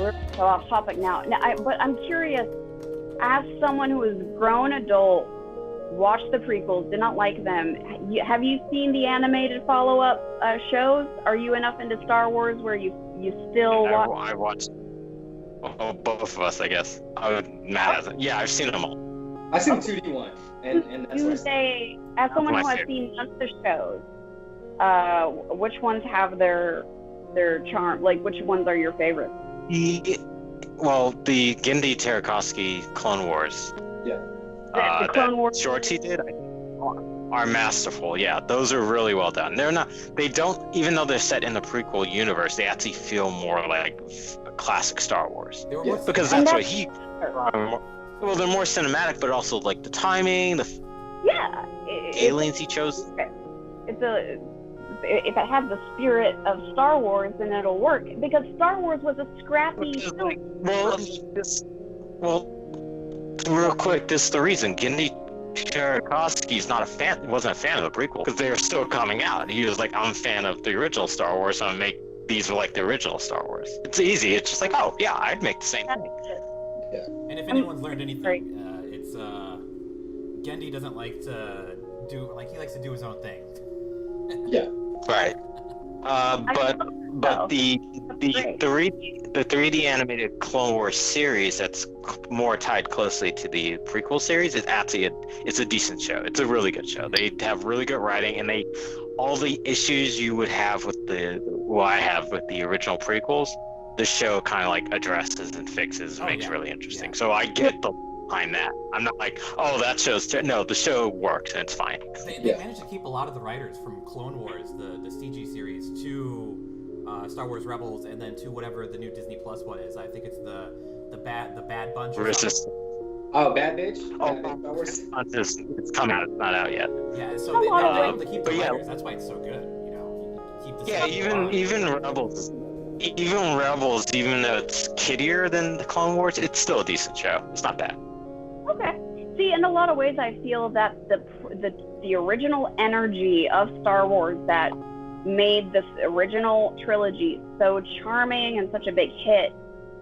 we're so off topic now. But I'm curious, as someone who is a grown adult, watched the prequels, did not like them, have you seen the animated follow-up shows? Are you enough into Star Wars where you still watch? I watched both of us, I guess. Yeah, I've seen them all. I've seen the 2D one, and that's what I say, as someone who has seen none of the shows, which ones have their charm? Like, which ones are your favorites? Well, the Genndy Tartakovsky Clone Wars. Yeah. The Clone Wars shorts he did are masterful. Yeah, those are really well done. They don't, even though they're set in the prequel universe, they actually feel more like classic Star Wars. Because that's what he. Well, they're more cinematic, but also like the timing, aliens he chose. If it has the spirit of Star Wars, then it'll work. Because Star Wars was a scrappy film. Real quick, this is the reason. Genndy Tartakovsky's wasn't a fan of the prequel because they were still coming out. He was like, I'm a fan of the original Star Wars, so I'm gonna make these like the original Star Wars. It's easy. It's just like, oh yeah, I'd make the same thing. Yeah. And if anyone's learned anything, it's Genndy doesn't like to do, like, he likes to do his own thing. Yeah. Right. But the 3D animated Clone Wars series that's more tied closely to the prequel series is actually it's a decent show. It's a really good show. They have really good writing, and all the issues you would have with I have with the original prequels, the show kind of like addresses and fixes and makes really interesting. Yeah. So I get behind that. I'm not like, oh, that show's no, the show works and it's fine. They managed to keep a lot of the writers from Clone Wars, the CG series, to Star Wars Rebels, and then to whatever the new Disney Plus one is. I think it's the Bad Bunch. Oh, Bad Bitch? It's coming out. It's not out yet. Yeah, so they're able to keep the writers. That's why it's so good. You know, keep the even Rebels. Even though it's kiddier than the Clone Wars, it's still a decent show. It's not bad. Okay. See, in a lot of ways, I feel that the original energy of Star Wars that made this original trilogy so charming and such a big hit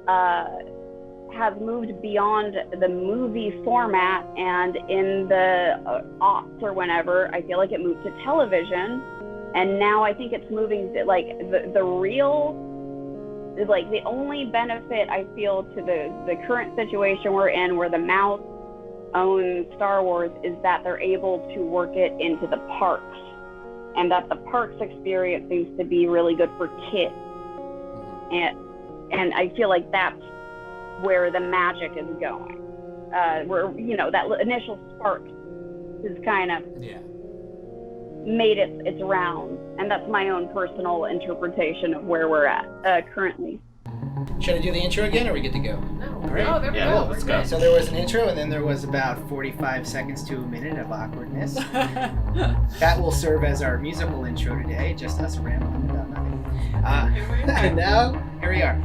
has moved beyond the movie format, and in the aughts or whenever, I feel like it moved to television, and now I think it's moving to, like, the real, like, the only benefit I feel to the current situation we're in, where the mouse owns Star Wars, is that they're able to work it into the parks, and that the parks experience seems to be really good for kids, and I feel like that's where the magic is going, where, you know, that initial spark is kind of made its rounds, and that's my own personal interpretation of where we're at currently. Should I do the intro again, or are we good to go? No. All right. Oh, there we go. Let's go. So there was an intro, and then there was about 45 seconds to a minute of awkwardness. That will serve as our musical intro today, just us rambling about nothing. And now, here we are.